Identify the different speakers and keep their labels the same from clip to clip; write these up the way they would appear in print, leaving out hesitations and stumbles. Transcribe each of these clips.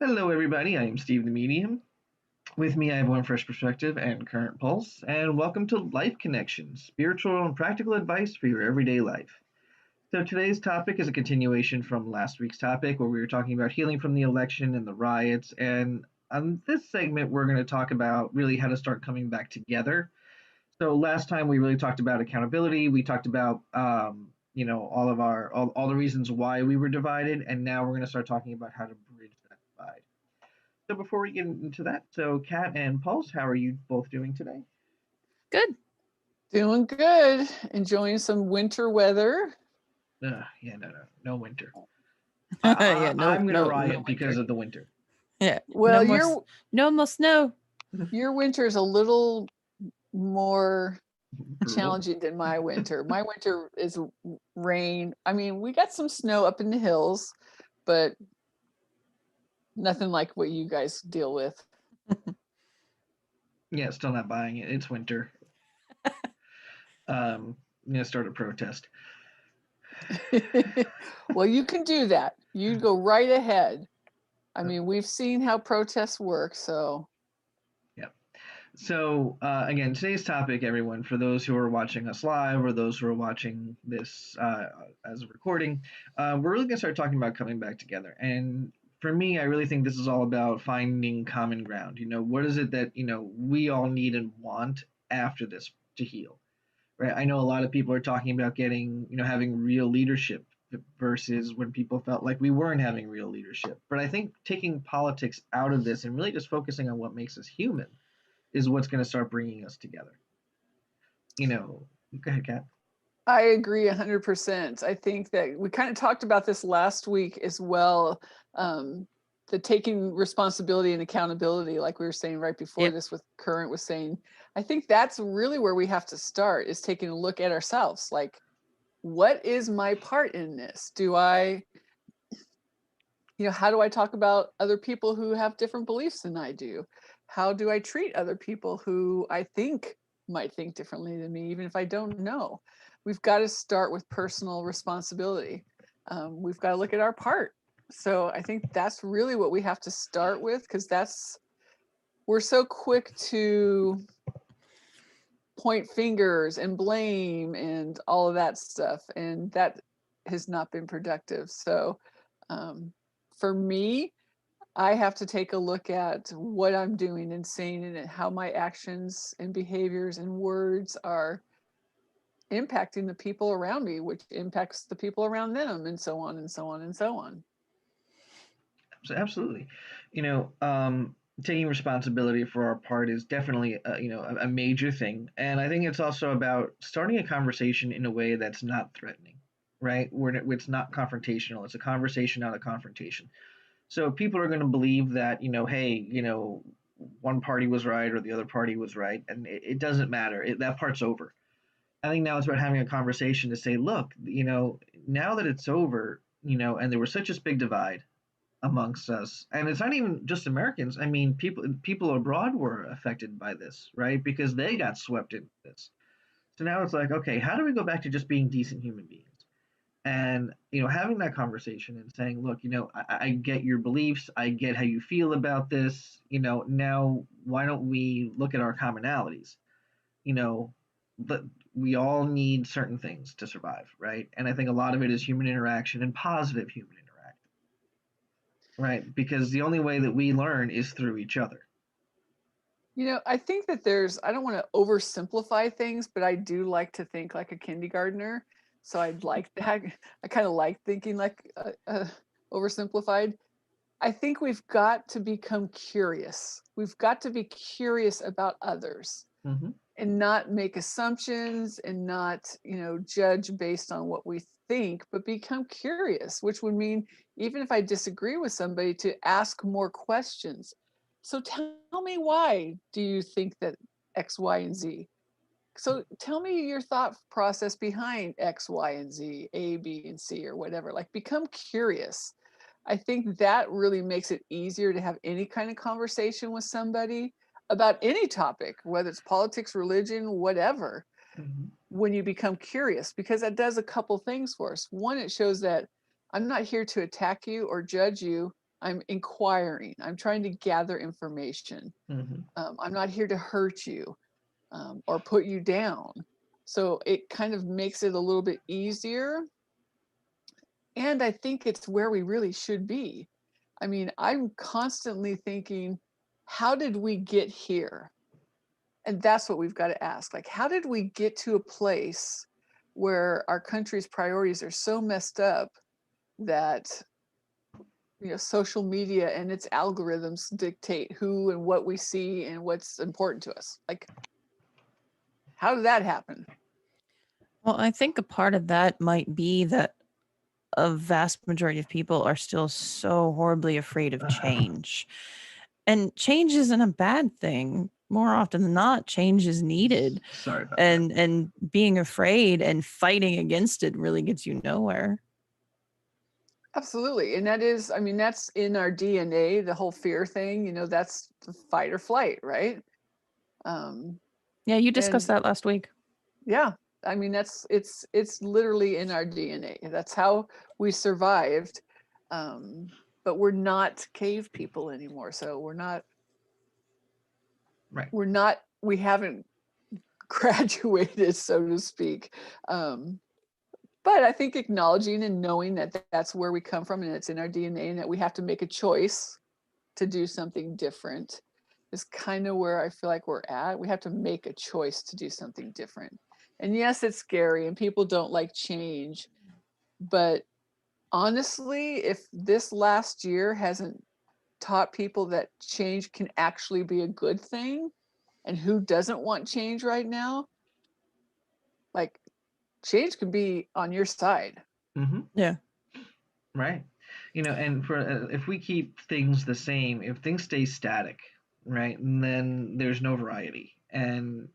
Speaker 1: Hello, everybody. I am Steve the Medium. With me, I have One Fresh Perspective and Current Pulse, and welcome to Life Connections, spiritual and practical advice for your everyday life. So, today's topic is a continuation from last week's topic where we were talking about healing from the election and the riots. And on this segment, we're going to talk about really how to start coming back together. So, last time we really talked about accountability, we talked about all the reasons why we were divided, and now we're going to start talking about how to bridge that divide. So before we get into that, so Kat and Pulse, how are you both doing today?
Speaker 2: Good. Doing good. Enjoying some winter weather.
Speaker 1: No winter.
Speaker 2: Yeah,
Speaker 1: I'm gonna riot
Speaker 2: no
Speaker 1: because
Speaker 2: winter.
Speaker 1: of the winter.
Speaker 2: Yeah.
Speaker 3: Well,
Speaker 2: No more snow.
Speaker 3: your winter is a little more
Speaker 1: Brutal.
Speaker 3: challenging than my winter. My winter is rain. I mean, we got some snow up in the hills, but nothing like what you guys deal with.
Speaker 1: Yeah, still not buying it. It's winter. I'm gonna start a protest.
Speaker 3: Well, you can do that. You go right ahead. I mean, we've seen how protests work, so.
Speaker 1: Yep. So again, today's topic, everyone, for those who are watching us live or those who are watching this as a recording, we're really gonna start talking about coming back together. And for me, I really think this is all about finding common ground. What is it that we all need and want after this to heal, right? I know a lot of people are talking about getting, having real leadership versus when people felt like we weren't having real leadership. But I think taking politics out of this and really just focusing on what makes us human is what's going to start bringing us together. Go ahead, Kat.
Speaker 3: I agree 100%. I think that we kind of talked about this last week as well. The taking responsibility and accountability, like we were saying right before this with Current was saying, I think that's really where we have to start, is taking a look at ourselves. Like, what is my part in this? How do I talk about other people who have different beliefs than I do? How do I treat other people who I think might think differently than me, even if I don't know? We've got to start with personal responsibility. We've got to look at our part. So I think that's really what we have to start with, because we're so quick to point fingers and blame and all of that stuff. And that has not been productive. So for me, I have to take a look at what I'm doing and saying and how my actions and behaviors and words are impacting the people around me, which impacts the people around them, and so on and so on and so on.
Speaker 1: So absolutely. Taking responsibility for our part is definitely a major thing, and I think it's also about starting a conversation in a way that's not threatening, right? Where it's not confrontational. It's a conversation, not a confrontation. So people are going to believe that hey, one party was right or the other party was right, and it doesn't matter. That part's over. I think now it's about having a conversation to say, look, now that it's over, and there was such a big divide amongst us, and it's not even just Americans. I mean, people abroad were affected by this, right? Because they got swept into this. So now it's like, okay, how do we go back to just being decent human beings? And having that conversation and saying, look, I get your beliefs, I get how you feel about this. Now why don't we look at our commonalities? But we all need certain things to survive, right? And I think a lot of it is human interaction and positive human interaction, right? Because the only way that we learn is through each other.
Speaker 3: I think that I don't want to oversimplify things, but I do like to think like a kindergartner. So I'd like that. I kind of like thinking like oversimplified. I think we've got to become curious. We've got to be curious about others.
Speaker 1: Mm-hmm.
Speaker 3: And not make assumptions and not, judge based on what we think, but become curious, which would mean even if I disagree with somebody, to ask more questions. So tell me, why do you think that X, Y, and Z? So tell me your thought process behind X, Y, and Z, A, B, and C, or whatever. Like, become curious. I think that really makes it easier to have any kind of conversation with somebody about any topic, whether it's politics, religion, whatever, when you become curious, because that does a couple things for us. One, it shows that I'm not here to attack you or judge you. I'm inquiring. I'm trying to gather information.
Speaker 1: Hmm.
Speaker 3: I'm not here to hurt you or put you down. So it kind of makes it a little bit easier. And I think it's where we really should be. I mean, I'm constantly thinking, how did we get here? And that's what we've got to ask. Like, how did we get to a place where our country's priorities are so messed up that social media and its algorithms dictate who and what we see and what's important to us? Like, how did that happen?
Speaker 2: Well, I think a part of that might be that a vast majority of people are still so horribly afraid of change. And change isn't a bad thing. More often than not, change is needed.
Speaker 1: Sorry about that.
Speaker 2: And being afraid and fighting against it really gets you nowhere.
Speaker 3: Absolutely. And that is, I mean, that's in our DNA, the whole fear thing, that's the fight or flight, right?
Speaker 2: Yeah, you discussed
Speaker 3: And
Speaker 2: that last week.
Speaker 3: yeah, I mean, it's literally in our DNA. That's how we survived. But we're not cave people anymore. So
Speaker 1: Right.
Speaker 3: we haven't graduated, so to speak. But I think acknowledging and knowing that that's where we come from and it's in our DNA and that we have to make a choice to do something different is kind of where I feel like we're at. We have to make a choice to do something different. And yes, it's scary and people don't like change. But honestly, if this last year hasn't taught people that change can actually be a good thing, and who doesn't want change right now, like change can be on your side.
Speaker 1: Hmm.
Speaker 2: Yeah.
Speaker 1: Right. And for if we keep things the same, if things stay static, right, and then there's no variety, and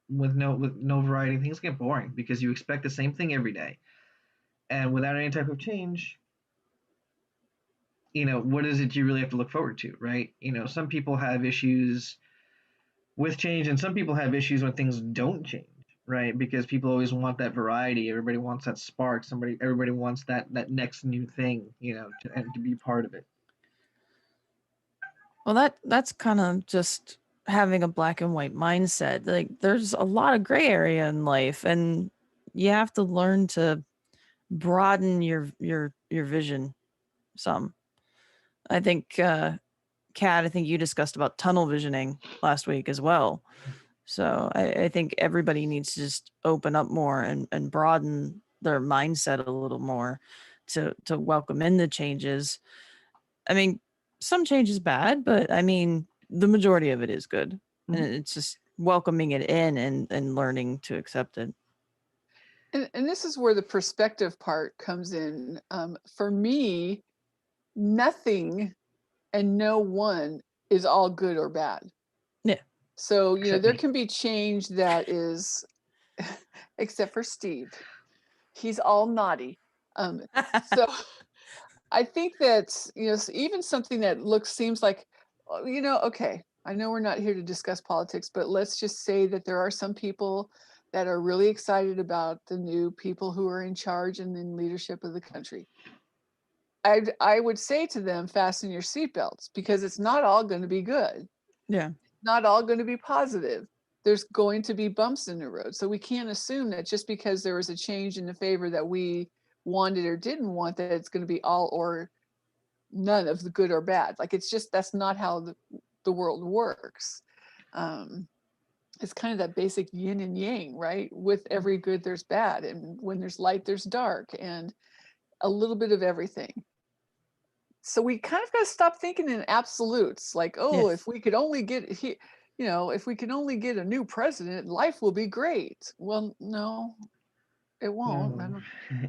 Speaker 1: with no variety, things get boring because you expect the same thing every day, and without any type of change, what is it you really have to look forward to, right? Some people have issues with change, and some people have issues when things don't change, right? Because people always want that variety. Everybody wants that spark. Everybody wants that next new thing, and to be part of it.
Speaker 2: Well, that's kind of just having a black and white mindset. Like there's a lot of gray area in life, and you have to learn to broaden your vision some. I think Kat, I think you discussed about tunnel visioning last week as well. So I think everybody needs to just open up more and broaden their mindset a little more to welcome in the changes. I mean, some change is bad, but I mean, the majority of it is good. And
Speaker 1: Mhm.
Speaker 2: it's just welcoming it in and learning to accept it.
Speaker 3: And this is where the perspective part comes in. For me, nothing and no one is all good or bad.
Speaker 2: Yeah.
Speaker 3: So,
Speaker 1: Except
Speaker 3: there
Speaker 1: me.
Speaker 3: can be change that is, except for Steve, he's all naughty. So I think that, even something that seems like, okay, I know we're not here to discuss politics, but let's just say that there are some people that are really excited about the new people who are in charge and in leadership of the country. I would say to them, fasten your seatbelts, because it's not all going to be good.
Speaker 2: Yeah.
Speaker 3: Not all going to be positive. There's going to be bumps in the road. So we can't assume that just because there was a change in the favor that we wanted or didn't want, that it's going to be all or none of the good or bad. Like that's not how the world works. It's kind of that basic yin and yang, right? With every good, there's bad. And when there's light, there's dark, and a little bit of everything. So we kind of got to stop thinking in absolutes, like, oh,
Speaker 2: Yes.
Speaker 3: if we could only get if we can only get a new president, life will be great. Well, no, it won't.
Speaker 1: No,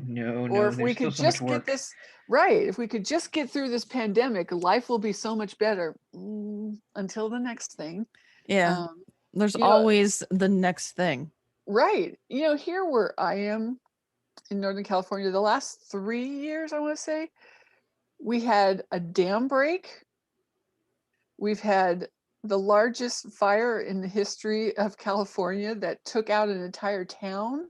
Speaker 1: no,
Speaker 3: Or
Speaker 1: no.
Speaker 3: if we
Speaker 1: There's still
Speaker 3: could
Speaker 1: so much
Speaker 3: just get
Speaker 1: work.
Speaker 3: this right, if we could just get through this pandemic, life will be so much better. Until the next thing.
Speaker 2: Yeah.
Speaker 3: Um,
Speaker 2: There's
Speaker 3: you know,
Speaker 2: always the next thing.
Speaker 3: right. Here where I am in Northern California, the last 3 years, I want to say, we had a dam break. We've had the largest fire in the history of California that took out an entire town.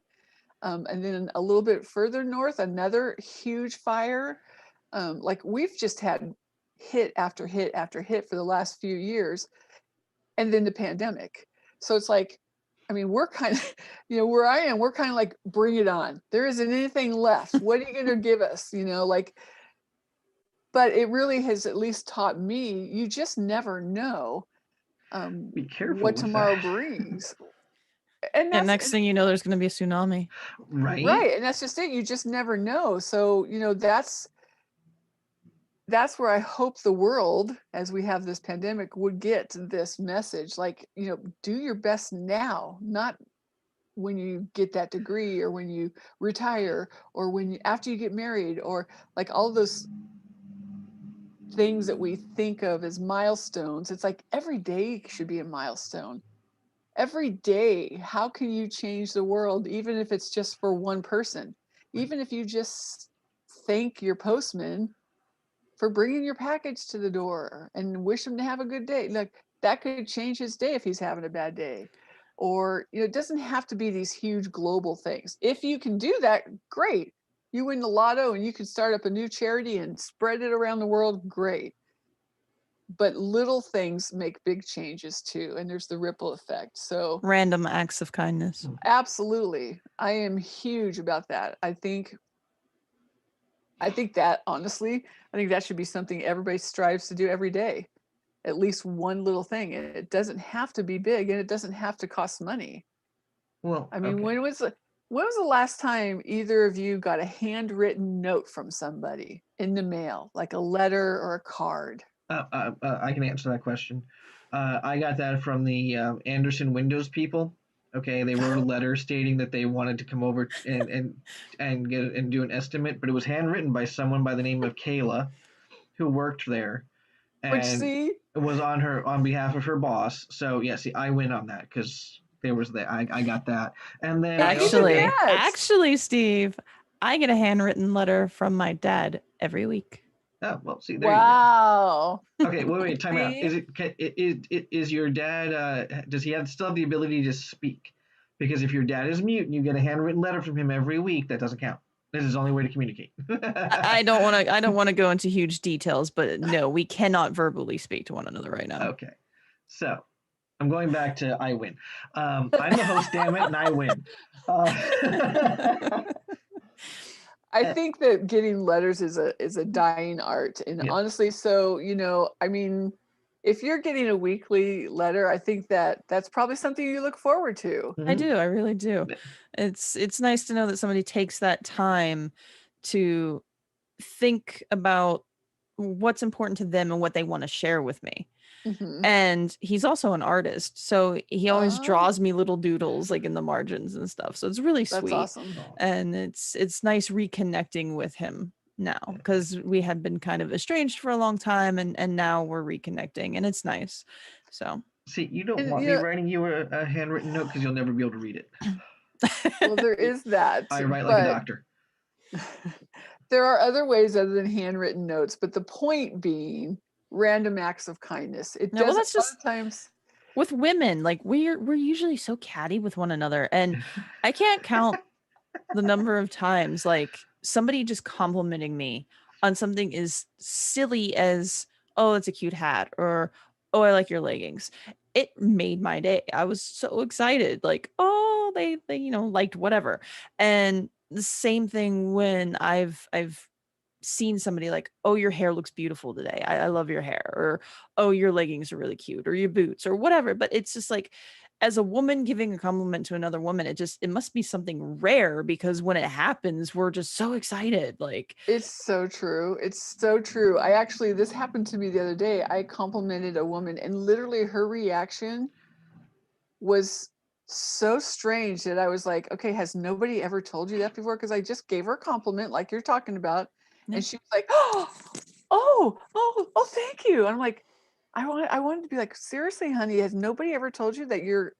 Speaker 3: And then a little bit further north, another huge fire. Like we've just had hit after hit after hit for the last few years, and then the pandemic. So it's like, I mean, we're kind of, where I am, we're kind of like, bring it on. There isn't anything left. What are you going to give us? Like, but it really has at least taught me, you just never know
Speaker 1: Be careful
Speaker 3: what
Speaker 1: with that.
Speaker 3: tomorrow brings. And
Speaker 2: And next thing you know, there's going to be a tsunami.
Speaker 1: Right?
Speaker 3: Right. And that's just it. You just never know. So, that's where I hope the world, as we have this pandemic, would get this message. Like, do your best now, not when you get that degree, or when you retire, or after you get married, or like all those things that we think of as milestones. It's like every day should be a milestone. Every day, how can you change the world, even if it's just for one person? Even if you just thank your postman for bringing your package to the door and wish him to have a good day. Like, that could change his day if he's having a bad day. Or, it doesn't have to be these huge global things. If you can do that, great. You win the lotto and you can start up a new charity and spread it around the world, great. But little things make big changes too, and there's the ripple effect. So
Speaker 2: Random acts of kindness.
Speaker 3: absolutely, I am huge about that. I think that, honestly, I think that should be something everybody strives to do every day. At least one little thing. It doesn't have to be big, and it doesn't have to cost money.
Speaker 1: Well,
Speaker 3: I mean,
Speaker 1: okay.
Speaker 3: when was the last time either of you got a handwritten note from somebody in the mail, like a letter or a card?
Speaker 1: I can answer that question. I got that from the Anderson Windows people. Okay, they wrote a letter stating that they wanted to come over and get and do an estimate, but it was handwritten by someone by the name of Kayla, who worked there,
Speaker 3: Which,
Speaker 1: and
Speaker 3: see,
Speaker 1: it was on behalf of her boss. So yeah, see, I win on that because there was that I got that, and then I
Speaker 3: even
Speaker 1: also
Speaker 3: that.
Speaker 2: Actually, Steve, I get a handwritten letter from my dad every week.
Speaker 1: oh well, see there you go.
Speaker 3: Wow.
Speaker 1: Okay, wait, time out.
Speaker 3: See?
Speaker 1: Is your dad? Does he still have the ability to speak? Because if your dad is mute and you get a handwritten letter from him every week, that doesn't count. This is the only way to communicate.
Speaker 2: I don't want to. I don't want to go into huge details, but no, we cannot verbally speak to one another right now.
Speaker 1: Okay, so I'm going back to I win. I'm the host, damn it, and I win.
Speaker 3: I think that getting letters is a dying art. And
Speaker 1: Yeah.
Speaker 3: honestly, so, I mean, if you're getting a weekly letter, I think that that's probably something you look forward to.
Speaker 2: I do. I really do. It's nice to know that somebody takes that time to think about what's important to them and what they want to share with me.
Speaker 3: Mm-hmm.
Speaker 2: And he's also an artist, so he always
Speaker 3: Oh,
Speaker 2: draws me little doodles like in the margins and stuff. So it's really
Speaker 3: that's
Speaker 2: sweet.
Speaker 3: awesome.
Speaker 2: And it's nice reconnecting with him now, because we had been kind of estranged for a long time, and now we're reconnecting, and it's nice. So
Speaker 1: See, you don't
Speaker 3: And,
Speaker 1: want me writing you a handwritten note because you'll never be able to read it.
Speaker 3: well, there is that.
Speaker 1: I write like a
Speaker 3: But
Speaker 1: doctor.
Speaker 3: there are other ways other than handwritten notes. But the point being, random acts of kindness. It
Speaker 2: No, well,
Speaker 3: does
Speaker 2: that's
Speaker 3: a lot
Speaker 2: just
Speaker 3: of times.
Speaker 2: with women. Like we're usually so catty with one another, and I can't count the number of times like somebody just complimenting me on something as silly as, oh, it's a cute hat, or oh, I like your leggings. It made my day. I was so excited, like, oh, they liked whatever. And the same thing when I've seen somebody like, oh, your hair looks beautiful today. I love your hair. Or, oh, your leggings are really cute, or your boots, or whatever. But it's just like, as a woman giving a compliment to another woman, it must be something rare, because when it happens, we're just so excited. Like,
Speaker 3: It's so true. It's so true. This happened to me the other day. I complimented a woman, and literally her reaction was so strange that I was like, okay, has nobody ever told you that before? Because I just gave her a compliment like you're talking about.
Speaker 2: yeah.
Speaker 3: And she was like, oh, thank you. I'm like, I wanted to be like, seriously, honey, has nobody ever told you that you're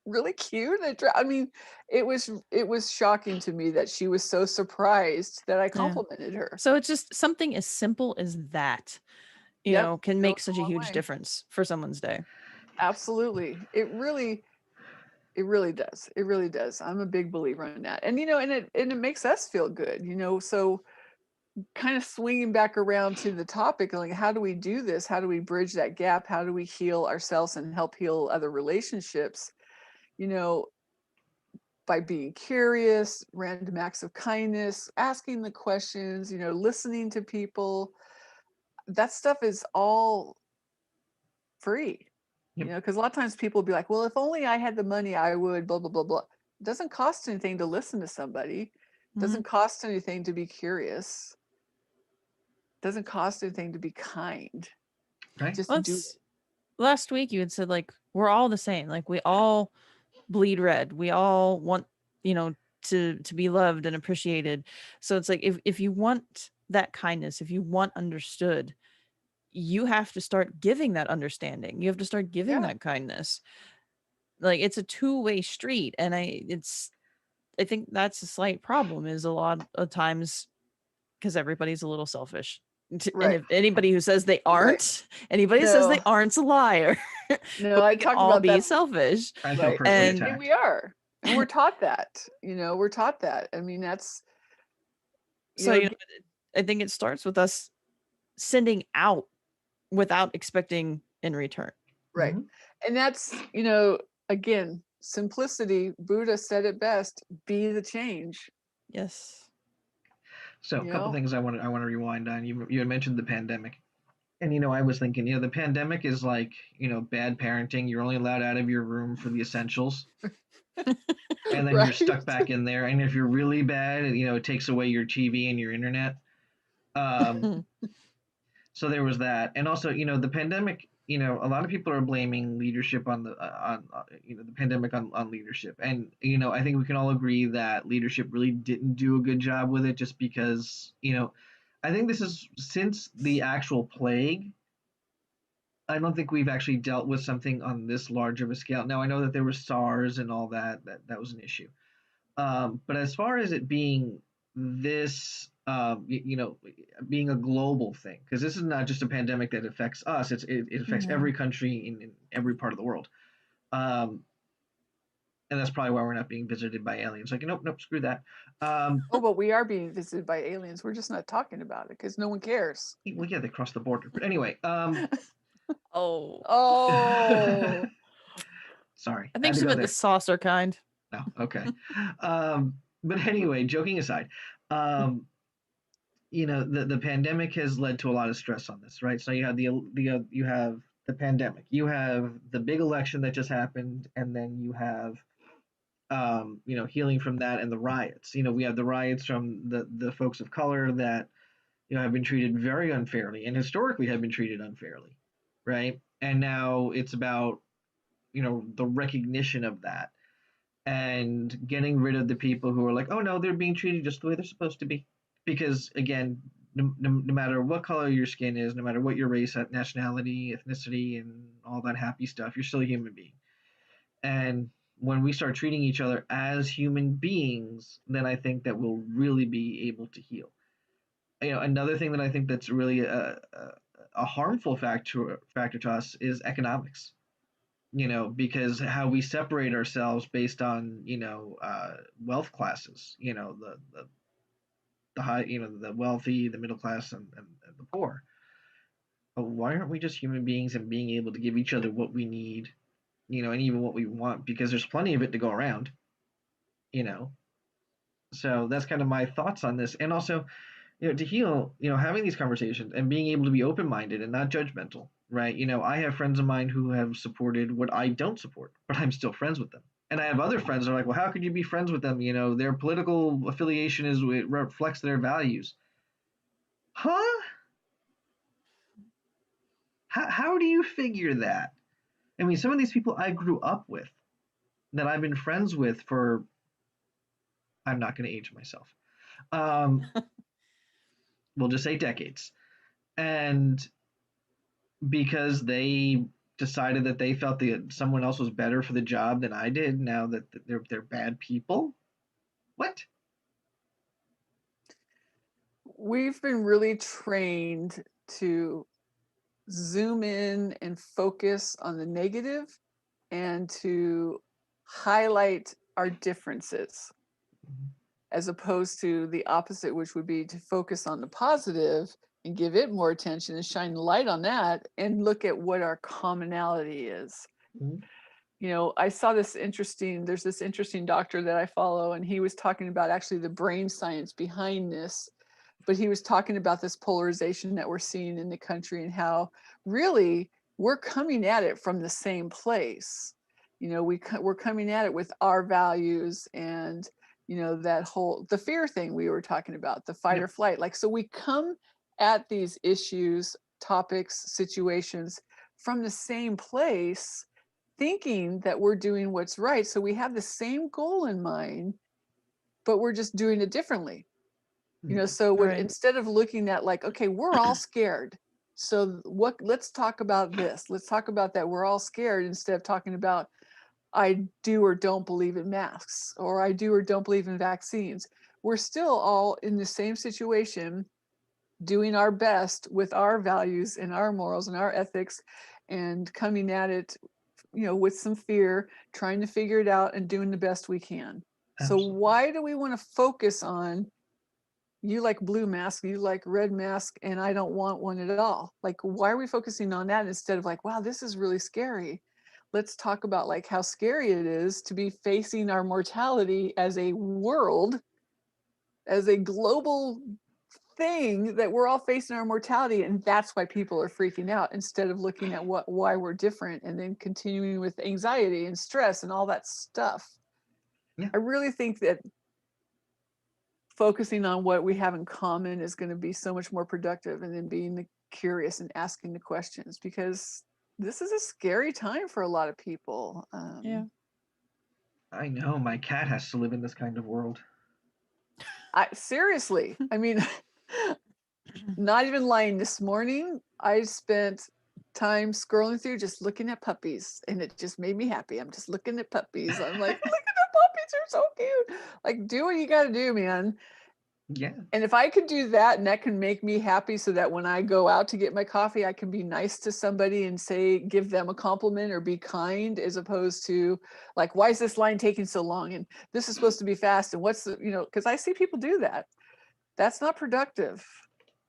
Speaker 3: really cute? I mean, it was shocking to me that she was so surprised that I
Speaker 2: Yeah.
Speaker 3: complimented her.
Speaker 2: So it's just something as simple as that,
Speaker 3: Yep,
Speaker 2: can
Speaker 3: goes
Speaker 2: make
Speaker 3: a
Speaker 2: such a
Speaker 3: long
Speaker 2: huge
Speaker 3: way.
Speaker 2: difference for someone's day.
Speaker 3: Absolutely. It really does. It really does. I'm a big believer in that. And and it makes us feel good, so kind of swinging back around to the topic, like, how do we do this? How do we bridge that gap? How do we heal ourselves and help heal other relationships? You know, by being curious, random acts of kindness, asking the questions, listening to people. That stuff is all free,
Speaker 1: Yep.
Speaker 3: because a lot of times people will be like, well, if only I had the money, I would, blah, blah, blah, blah. It doesn't cost anything to listen to somebody. It
Speaker 2: Mhm.
Speaker 3: doesn't cost anything to be curious. It doesn't cost anything to be kind.
Speaker 1: Right.
Speaker 3: Just do
Speaker 2: Let's last week you had said like we're all the same. Like we all bleed red. We all want, you know, to be loved and appreciated. So it's like if you want that kindness, if you want understood, you have to start giving that understanding. You have to start giving
Speaker 3: Yeah,
Speaker 2: that kindness. Like it's a two-way street, and I think that's a slight problem is a lot of times because everybody's a little selfish. And
Speaker 3: right,
Speaker 2: if anybody who says they
Speaker 3: right.
Speaker 2: aren't, anybody says they
Speaker 3: No,
Speaker 2: aren't a liar.
Speaker 3: no,
Speaker 2: But
Speaker 3: I
Speaker 2: we can
Speaker 3: talked
Speaker 2: all
Speaker 3: about
Speaker 2: be
Speaker 3: that.
Speaker 2: selfish.
Speaker 1: I feel
Speaker 3: Right.
Speaker 1: personally
Speaker 2: And
Speaker 3: And
Speaker 1: attacked.
Speaker 3: we are. And we're taught that. We're taught that. I mean, that's, you
Speaker 2: so,
Speaker 3: know,
Speaker 2: you know, I think it starts with us sending out without expecting in return.
Speaker 3: right.
Speaker 1: Hmm.
Speaker 3: And that's, again, simplicity. Buddha said it best, be the change,
Speaker 2: Yes.
Speaker 1: So, a
Speaker 3: you
Speaker 1: couple
Speaker 3: know?
Speaker 1: things I want to rewind on. You had mentioned the pandemic, and I was thinking, the pandemic is like bad parenting. You're only allowed out of your room for the essentials, and then you're
Speaker 3: Right.
Speaker 1: stuck back in there. And if you're really bad, it takes away your TV and your internet. Um, so there was that, and also the pandemic. A lot of people are blaming leadership on the pandemic on leadership, and I think we can all agree that leadership really didn't do a good job with it, just because I think this is since the actual plague. I don't think we've actually dealt with something on this large of a scale. Now I know that there was SARS and all that was an issue. But as far as it being this, being a global thing, because this is not just a pandemic that affects us; it affects
Speaker 2: Mhm.
Speaker 1: every country in every part of the world. Um, and that's probably why we're not being visited by aliens. Like, nope, nope, screw that.
Speaker 3: Oh, but we are being visited by aliens. We're just not talking about it because no one cares.
Speaker 1: Well, yeah, they crossed the border. But anyway,
Speaker 2: Oh,
Speaker 3: Oh,
Speaker 1: sorry,
Speaker 2: I
Speaker 1: I
Speaker 2: think
Speaker 1: had to
Speaker 2: she
Speaker 1: go
Speaker 2: meant the
Speaker 1: there.
Speaker 2: saucer kind.
Speaker 1: No, okay. But anyway, joking aside, um, the pandemic has led to a lot of stress on this, right? So you have you have the pandemic, you have the big election that just happened, and then you have healing from that, and the riots. We have the riots from the folks of color that have been treated very unfairly and historically have been treated unfairly, right? And now it's about the recognition of that and getting rid of the people who are like, oh no, they're being treated just the way they're supposed to be. Because again, no matter what color your skin is, no matter what your race, nationality, ethnicity, and all that happy stuff, you're still a human being. And when we start treating each other as human beings, then I think that we'll really be able to heal. Another thing that I think that's really a harmful factor to us is economics. Because how we separate ourselves based on wealth classes. The high, the wealthy, the middle class, and the poor. But why aren't we just human beings and being able to give each other what we need, and even what we want? Because there's plenty of it to go around. You know, so that's kind of my thoughts on this, and also to heal, having these conversations and being able to be open minded and not judgmental, right? I have friends of mine who have supported what I don't support, but I'm still friends with them. And I have other friends that are like, well, how could you be friends with them? Their political affiliation it reflects their values. Huh? How do you figure that? I mean, some of these people I grew up with, that I've been friends with for, I'm not going to age myself. Um, we'll just say decades. And because they decided that they felt that someone else was better for the job than I did, now that they're bad people. What?
Speaker 3: we've been really trained to zoom in and focus on the negative and to highlight our differences. as opposed to the opposite, which would be to focus on the positive and give it more attention and shine the light on that and look at what our commonality is.
Speaker 1: Mhm.
Speaker 3: You know, I saw there's this interesting doctor that I follow, and he was talking about actually the brain science behind this. But he was talking about this polarization that we're seeing in the country and how really we're coming at it from the same place. You know, we're coming at it with our values and, you know, the fear thing we were talking about, the fight
Speaker 1: Yeah.
Speaker 3: or flight. Like, so we come at these issues, topics, situations from the same place, thinking that we're doing what's right. So we have the same goal in mind, but we're just doing it differently. You know,
Speaker 1: Mhm.
Speaker 3: so
Speaker 2: Right.
Speaker 3: instead of looking at like, okay, we're all scared. So let's talk about this. Let's talk about that. We're all scared instead of talking about I do or don't believe in masks or I do or don't believe in vaccines. We're still all in the same situation, doing our best with our values and our morals and our ethics and coming at it, you know, with some fear, trying to figure it out and doing the best we can. So
Speaker 1: Absolutely.
Speaker 3: why do we want to focus on you like blue mask, you like red mask, and I don't want one at all? Like, why are we focusing on that instead of like, wow, this is really scary? Let's talk about like how scary it is to be facing our mortality as a world, as a global thing, that we're all facing our mortality, and that's why people are freaking out instead of looking at why we're different and then continuing with anxiety and stress and all that stuff.
Speaker 1: Yeah.
Speaker 3: I really think that focusing on what we have in common is going to be so much more productive, and then being curious and asking the questions, because this is a scary time for a lot of people.
Speaker 2: Yeah.
Speaker 1: I know my cat has to live in this kind of world.
Speaker 3: I seriously, I mean, not even lying, this morning I spent time scrolling through just looking at puppies, and it just made me happy. I'm just looking at puppies. I'm like, look at the puppies, they're so cute. Like, do what you got to do, man.
Speaker 1: Yeah.
Speaker 3: And if I could do that and that can make me happy, so that when I go out to get my coffee, I can be nice to somebody and say, give them a compliment or be kind, as opposed to like, why is this line taking so long? And this is supposed to be fast. And what's the, you know, because I see people do that. That's not productive.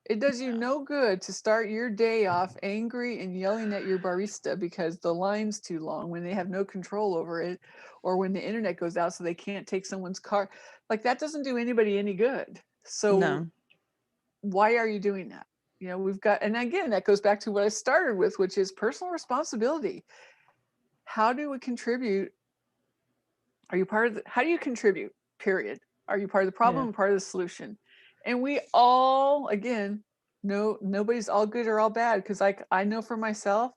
Speaker 3: It does you no good to start your day off angry and yelling at your barista because the line's too long when they have no control over it, or when the internet goes out so they can't take someone's car. Like, that doesn't do anybody any good. So
Speaker 2: No.
Speaker 3: why are you doing that? You know, we've got, and again, that goes back to what I started with, which is personal responsibility. How do we contribute? Are you part of how do you contribute? Period. Are you part of the
Speaker 2: Yeah.
Speaker 3: problem or part of the solution? And we all, again, no, nobody's all good or all bad, because like I know for myself,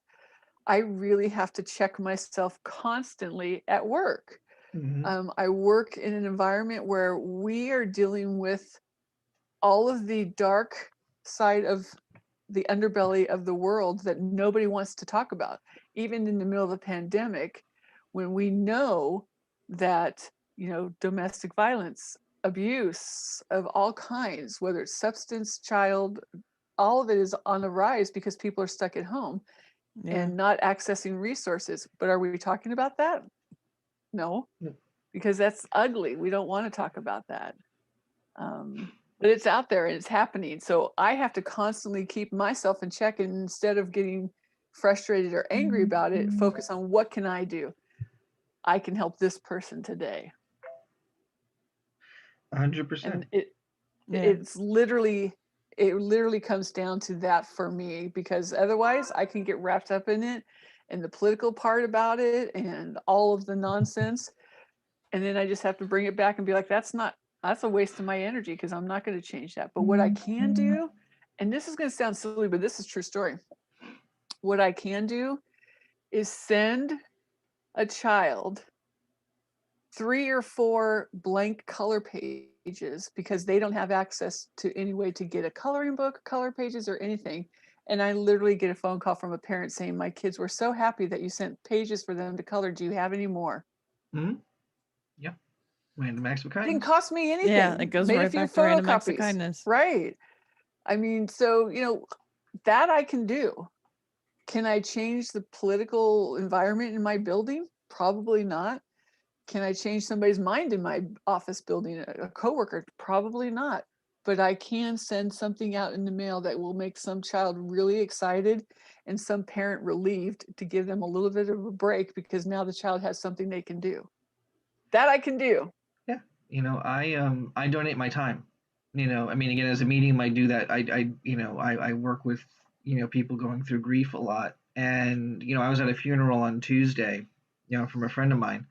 Speaker 3: I really have to check myself constantly at work.
Speaker 1: Hmm.
Speaker 3: I work in an environment where we are dealing with all of the dark side of the underbelly of the world that nobody wants to talk about, even in the middle of the pandemic, when we know that, you know, domestic violence, abuse of all kinds, whether it's substance, child, all of it is on the rise because people are stuck at home
Speaker 2: Yeah.
Speaker 3: and not accessing resources. But are we talking about that? No, because that's ugly. We don't want to talk about that. Um, but it's out there and it's happening. So I have to constantly keep myself in check, and instead of getting frustrated or angry about it, focus on what can I do? I can help this person today.
Speaker 1: 100%.
Speaker 3: And it
Speaker 2: Yeah.
Speaker 3: it's literally it literally comes down to that for me, because otherwise I can get wrapped up in it and the political part about it and all of the nonsense, and then I just have to bring it back and be like, that's a waste of my energy, because I'm not going to change that. But what I can do, and this is going to sound silly, but this is true story. What I can do is send a child 3 or 4 blank color pages, because they don't have access to any way to get a coloring book, color pages, or anything. And I literally get a phone call from a parent saying, my kids were so happy that you sent pages for them to color. Do you have any more?
Speaker 1: Hmm. Yeah. Random acts of
Speaker 3: Didn't
Speaker 1: kindness.
Speaker 3: cost me
Speaker 2: Yeah. It
Speaker 3: anything.
Speaker 2: goes
Speaker 3: Made a
Speaker 2: right
Speaker 3: few
Speaker 2: back to random acts of
Speaker 3: photocopies.
Speaker 2: kindness.
Speaker 3: Right. I mean, so, you know, that I can do. Can I change the political environment in my building? Probably not. Can I change somebody's mind in my office building? A coworker? Probably not. But I can send something out in the mail that will make some child really excited and some parent relieved, to give them a little bit of a break, because now the child has something they can do. That I can do.
Speaker 1: Yeah, I donate my time. I mean, again, as a medium, I do that. I work with people going through grief a lot, and I was at a funeral on Tuesday, from a friend of mine,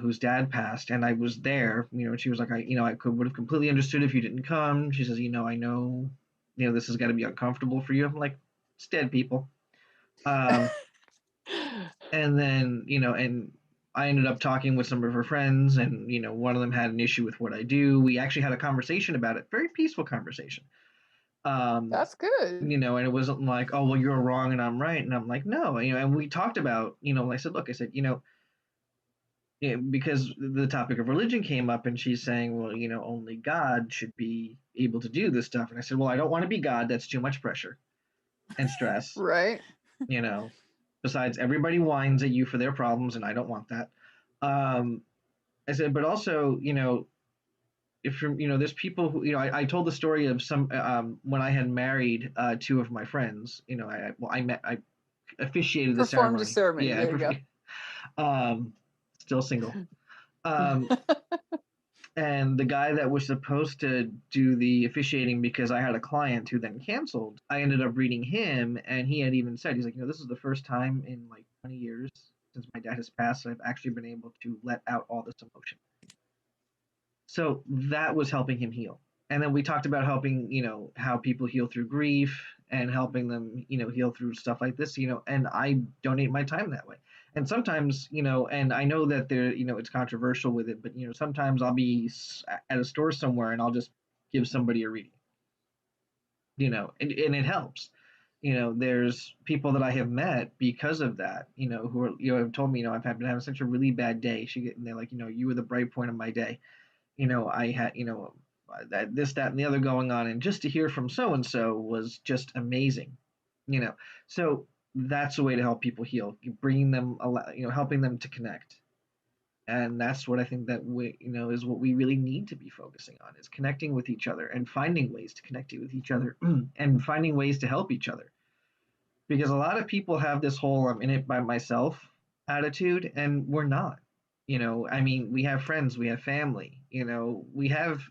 Speaker 1: whose dad passed, and I was there. And she was like, I could would have completely understood if you didn't come. She says, I know, this has got to be uncomfortable for you. I'm like, it's dead people. Um, and then and I ended up talking with some of her friends, and one of them had an issue with what I do. We actually had a conversation about it, very peaceful conversation. um
Speaker 3: That's good.
Speaker 1: and it wasn't like, oh well, you're wrong and I'm right, and I'm like, no. And we talked about, I said, look, I said, because the topic of religion came up, and she's saying, well, only God should be able to do this stuff. And I said, well, I don't want to be God. That's too much pressure and stress.
Speaker 3: Right.
Speaker 1: you know Besides, everybody whines at you for their problems, and I don't want that. um I said, but also, if there's people who, I told the story of some, when I had married two of my friends. I officiated the
Speaker 3: Performed a
Speaker 1: ceremony.
Speaker 3: ceremony.
Speaker 1: Yeah,
Speaker 3: There you go.
Speaker 1: um still single. um and the guy that was supposed to do the officiating, because I had a client who then canceled, I ended up reading him, and he had even said, he's like, this is the first time in like 20 years since my dad has passed that I've actually been able to let out all this emotion. So that was helping him heal. And then we talked about helping, how people heal through grief, and helping them, heal through stuff like this, and I donate my time that way. And sometimes, and I know that there, it's controversial with it, but, sometimes I'll be at a store somewhere, and I'll just give somebody a reading, and it helps. There's people that I have met because of that, who are, have told me, I've been having such a really bad day. And they're like, you were the bright point of my day. I had, that, this, that, and the other going on, and just to hear from so and so was just amazing. You know, so that's a way to help people heal, bringing them, helping them to connect. And that's what I think that is what we really need to be focusing on, is connecting with each other and finding ways to connect with each other and finding ways to help each other. Because a lot of people have this whole "I'm in it by myself" attitude, and we're not. I mean, we have friends, we have family, we have,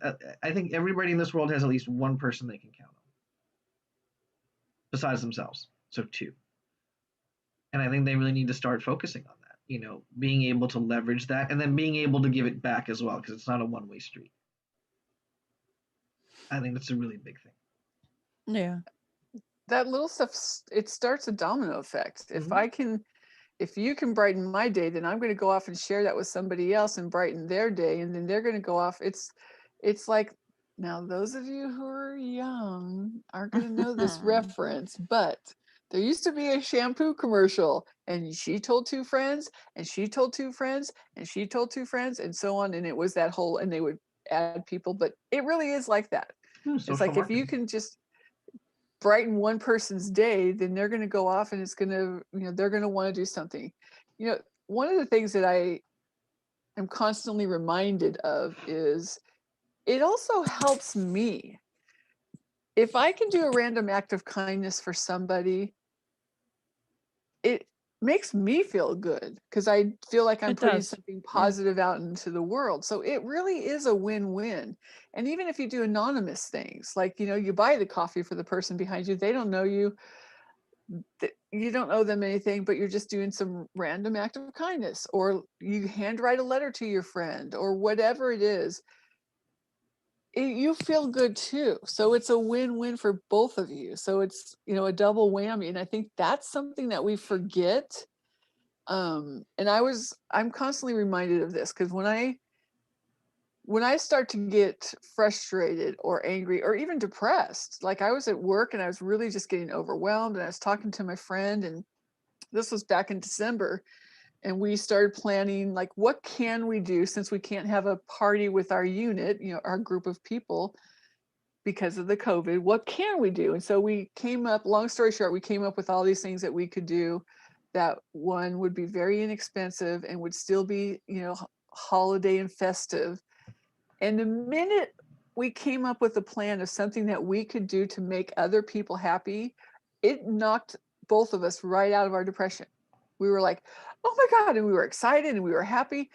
Speaker 1: I think everybody in this world has at least one person they can count on besides themselves. So two. And I think they really need to start focusing on that, being able to leverage that, and then being able to give it back as well, because it's not a one-way street. I think that's a really big thing.
Speaker 2: Yeah.
Speaker 3: That little stuff, it starts a domino effect.
Speaker 1: Mm-hmm.
Speaker 3: If you can brighten my day, then I'm going to go off and share that with somebody else and brighten their day, and then they're going to go off. It's like, now those of you who are young aren't going to know this reference, but there used to be a shampoo commercial, and she told two friends, and she told two friends, and she told two friends, and so on. And it was that whole, and they would add people, but it really is like that. It's
Speaker 1: Social
Speaker 3: like, if you
Speaker 1: marketing.
Speaker 3: can just brighten one person's day, then they're going to go off, and it's going to, they're going to want to do something. One of the things that I am constantly reminded of is, it also helps me if I can do a random act of kindness for somebody. It makes me feel good, because I feel like I'm
Speaker 2: It
Speaker 3: putting
Speaker 2: does.
Speaker 3: something
Speaker 2: Yeah.
Speaker 3: positive out into the world. So it really is a win-win. And even if you do anonymous things, like, you buy the coffee for the person behind you, they don't know you, you don't owe them anything, but you're just doing some random act of kindness, or you handwrite a letter to your friend, or whatever it is, you feel good too. So it's a win-win for both of you. So it's, a double whammy. And I think that's something that we forget. And I'm constantly reminded of this, because when I start to get frustrated or angry or even depressed, like I was at work and I was really just getting overwhelmed, and I was talking to my friend, and this was back in December, and we started planning, like, what can we do, since we can't have a party with our unit, our group of people, because of the COVID, what can we do? And so we came up, long story short, we came up with all these things that we could do, that one would be very inexpensive and would still be, holiday and festive. And the minute we came up with a plan of something that we could do to make other people happy, it knocked both of us right out of our depression. We were like, oh my God. And we were excited and we were happy.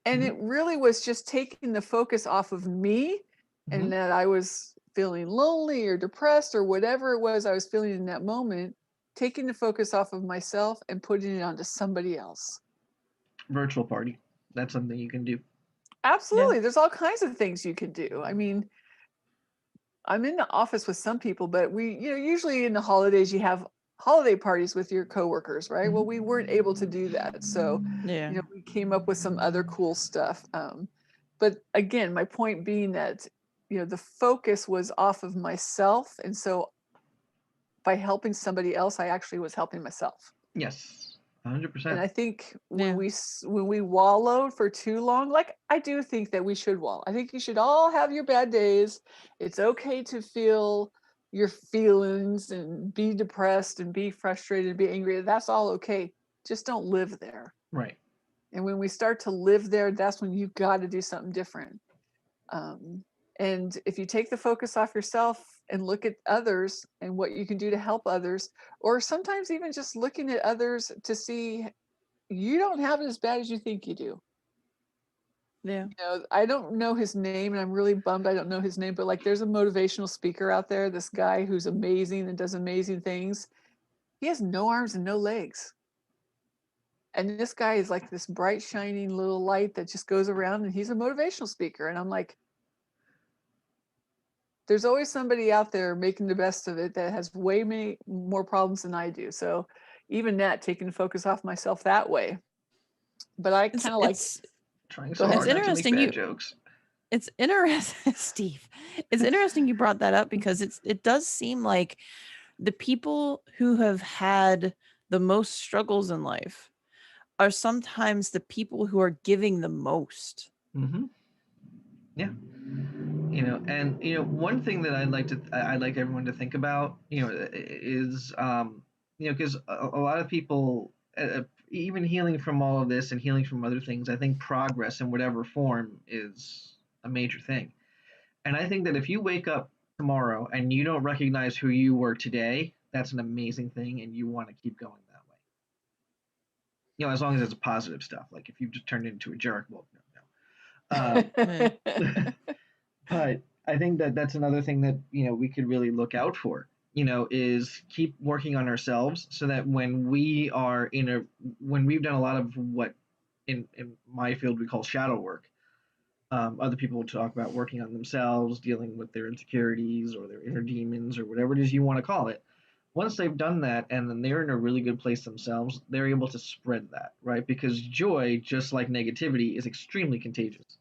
Speaker 3: And
Speaker 1: Mhm.
Speaker 3: it really was just taking the focus off of me
Speaker 1: Mhm.
Speaker 3: and that I was feeling lonely or depressed or whatever it was I was feeling in that moment, taking the focus off of myself and putting it onto somebody else.
Speaker 1: Virtual party. That's something you can do.
Speaker 2: Yeah.
Speaker 3: Absolutely. There's all kinds of things you can do. I mean, I'm in the office with some people, but usually in the holidays, you have holiday parties with your coworkers, right? Well,
Speaker 1: Mhm.
Speaker 3: we weren't able to do that. So,
Speaker 2: Yeah.
Speaker 3: we came up with some other cool stuff. But again, my point being that, the focus was off of myself. And so by helping somebody else, I actually was helping myself.
Speaker 1: Yes.
Speaker 3: And
Speaker 1: 100%.
Speaker 3: I think when
Speaker 2: Yeah.
Speaker 3: we wallowed for too long, like I do think that we should wallow. I think you should all have your bad days. It's okay to feel your feelings and be depressed and be frustrated and be angry. That's all okay. Just don't live there.
Speaker 1: Right.
Speaker 3: And when we start to live there, that's when you've got to do something different. Um, and if you take the focus off yourself and look at others and what you can do to help others, or sometimes even just looking at others to see you don't have it as bad as you think you do.
Speaker 2: Yeah.
Speaker 3: I don't know his name and I'm really bummed I don't know his name, but like there's a motivational speaker out there, this guy who's amazing and does amazing things. He has no arms and no legs. And this guy is like this bright, shining little light that just goes around and he's a motivational speaker. And I'm like, there's always somebody out there making the best of it that has way many more problems than I do. So even that, taking the focus off myself that way. But I
Speaker 2: It's
Speaker 3: kind of like,
Speaker 2: it's
Speaker 1: Trying
Speaker 3: go
Speaker 1: so
Speaker 2: it's
Speaker 3: ahead.
Speaker 1: hard not to make
Speaker 2: interesting
Speaker 1: bad
Speaker 2: you
Speaker 1: jokes.
Speaker 2: it's interesting Steve. It's interesting you brought that up because it does seem like the people who have had the most struggles in life are sometimes the people who are giving the most.
Speaker 1: Mm-hmm. Yeah. And one thing that I'd like everyone to think about, is, because a lot of people, even healing from all of this and healing from other things, I think progress in whatever form is a major thing. And I think that if you wake up tomorrow and you don't recognize who you were today, that's an amazing thing, and you want to keep going that way. As long as it's positive stuff. Like if you've just turned into a jerk, well, no,
Speaker 2: Yeah.
Speaker 1: no. But I think that that's another thing that we could really look out for. Is keep working on ourselves so that when we've done a lot of what in my field we call shadow work. Other people would talk about working on themselves, dealing with their insecurities or their inner demons or whatever it is you want to call it. Once they've done that and then they're in a really good place themselves, they're able to spread that, right? Because joy, just like negativity, is extremely contagious.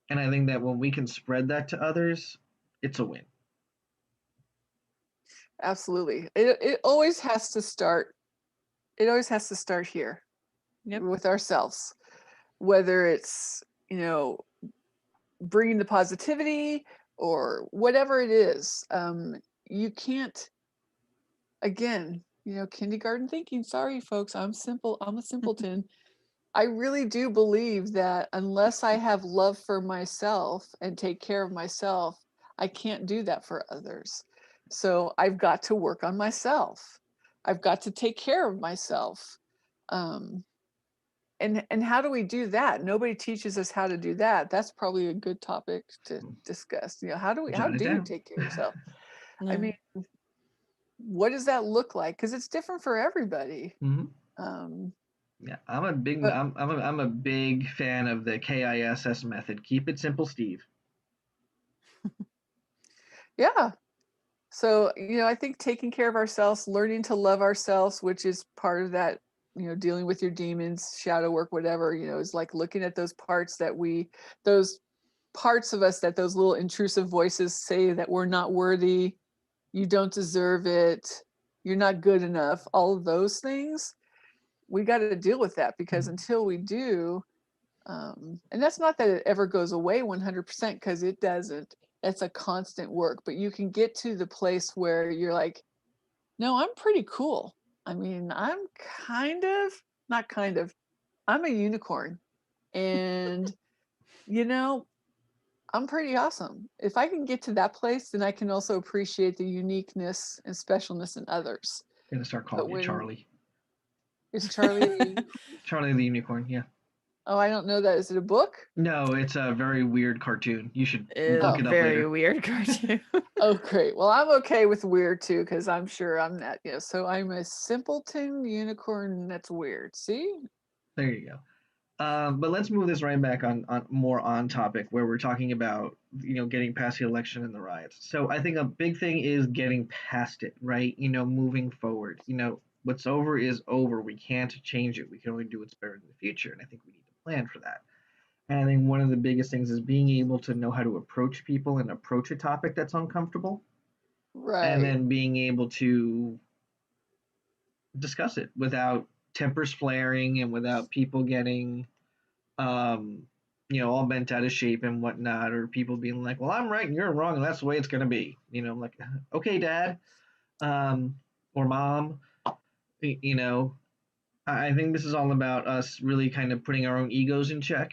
Speaker 1: And I think that when we can spread that to others, it's a win.
Speaker 3: Absolutely. It always has to start. It always has to start here
Speaker 2: Yep.
Speaker 3: with ourselves, whether it's, bringing the positivity or whatever it is. You can't, again, kindergarten thinking. Sorry, folks. I'm simple. I'm a simpleton. I really do believe that unless I have love for myself and take care of myself, I can't do that for others. So I've got to work on myself. I've got to take care of myself. Um, and how do we do that? Nobody teaches us how to do that. That's probably a good topic to discuss. How
Speaker 1: Jot it
Speaker 3: do you
Speaker 1: down.
Speaker 3: take care of yourself? I
Speaker 2: Yeah.
Speaker 3: mean, what does that look like? Because it's different for everybody.
Speaker 1: Hmm.
Speaker 3: Um,
Speaker 1: Yeah, I'm a big
Speaker 3: but
Speaker 1: I'm a big fan of the KISS method. Keep it simple, Steve.
Speaker 3: yeah, so, I think taking care of ourselves, learning to love ourselves, which is part of that, dealing with your demons, shadow work, whatever, is like looking at those parts of us that those little intrusive voices say that we're not worthy, you don't deserve it, you're not good enough, all of those things. We got to deal with that because
Speaker 1: Mhm.
Speaker 3: until we do, and that's not that it ever goes away 100% because it doesn't. It's a constant work, but you can get to the place where you're like, no, I'm pretty cool. I mean, I'm kind of, not kind of, I'm a unicorn. And, you know, I'm pretty awesome. If I can get to that place, then I can also appreciate the uniqueness and specialness in others.
Speaker 1: I'm gonna start
Speaker 3: But
Speaker 1: calling you
Speaker 3: when
Speaker 1: Charlie.
Speaker 3: is Charlie?
Speaker 1: Charlie the Unicorn. Yeah.
Speaker 3: Oh, I don't know that. Is it a book?
Speaker 1: No, it's a very weird cartoon. You should
Speaker 2: It's
Speaker 1: look
Speaker 3: Oh,
Speaker 1: it up
Speaker 2: very
Speaker 1: later.
Speaker 2: weird cartoon.
Speaker 3: oh, great. Well, I'm okay with weird too, because I'm sure I'm not. Yeah, so I'm a simpleton unicorn that's weird. See?
Speaker 1: There you go. But let's move this right back on more on topic where we're talking about getting past the election and the riots. So I think a big thing is getting past it, right? Moving forward. What's over is over. We can't change it. We can only do what's better in the future, and I think we need to plan for that. And I think one of the biggest things is being able to know how to approach people and approach a topic that's uncomfortable, and
Speaker 3: Right.
Speaker 1: then being able to discuss it without tempers flaring and without people getting um, all bent out of shape and whatnot, or people being like, "Well, I'm right and you're wrong, and that's the way it's gonna be." I'm like, "Okay, Dad, um, or Mom." You know, I think this is all about us really kind of putting our own egos in check,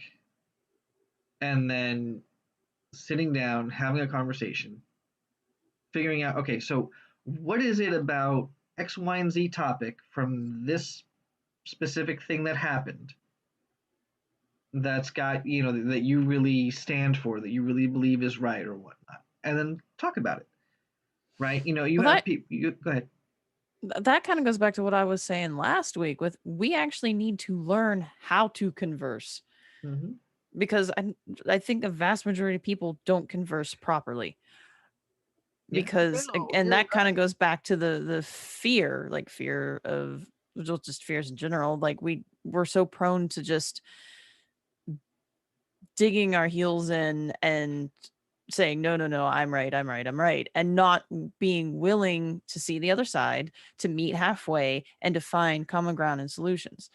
Speaker 1: and then sitting down, having a conversation, figuring out, okay, so what is it about X, Y, and Z topic from this specific thing that happened that's got that you really stand for, that you really believe is right or whatnot, and then talk about it, right? You
Speaker 2: Well,
Speaker 1: have people. Go ahead.
Speaker 2: that kind of goes back to what I was saying last week with we actually need to learn how to converse
Speaker 1: Hmm.
Speaker 2: because I think a vast majority of people don't converse properly
Speaker 1: Yeah.
Speaker 2: because
Speaker 3: No,
Speaker 2: and
Speaker 3: you're
Speaker 2: that kind of
Speaker 3: right.
Speaker 2: goes back to the fear, like fear of just fears in general. Like we're so prone to just digging our heels in and saying no, no, no, I'm right, I'm right, I'm right, and not being willing to see the other side, to meet halfway and to find common ground and solutions.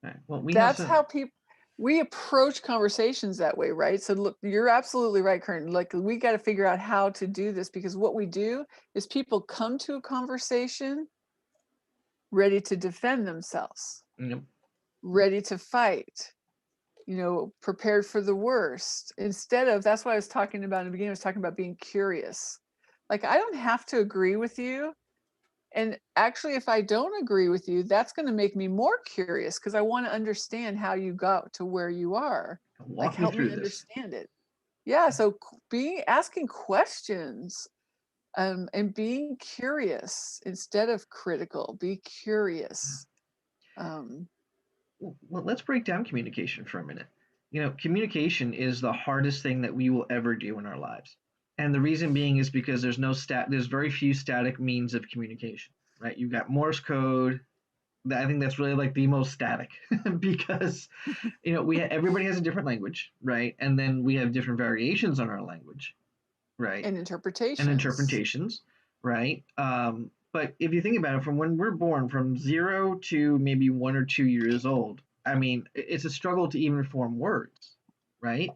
Speaker 1: All right. Well, we have
Speaker 3: That's
Speaker 1: some.
Speaker 3: how people we approach conversations that way, right? So look, you're absolutely right, Karen. Like we got to figure out how to do this because what we do is people come to a conversation ready to defend themselves,
Speaker 1: Yep.
Speaker 3: ready to fight, prepared for the worst. Instead of that's what I was talking about in the beginning. I was talking about being curious. Like I don't have to agree with you. And actually, if I don't agree with you, that's going to make me more curious because I want to understand how you got to where you are. Like,
Speaker 1: Walk me
Speaker 3: help me
Speaker 1: through this.
Speaker 3: understand it. Yeah. So, being asking questions and being curious instead of critical, be curious. Um,
Speaker 1: Well, let's break down communication for a minute. Communication is the hardest thing that we will ever do in our lives. And the reason being is because there's very few static means of communication, right? You've got Morse code. I think that's really like the most static because everybody has a different language, right? And then we have different variations on our language, right?
Speaker 3: and
Speaker 1: And
Speaker 3: interpretations.
Speaker 1: interpretations, right? But if you think about it, from when we're born, from 0 to maybe 1 or 2 years old, I mean, it's a struggle to even form words, right?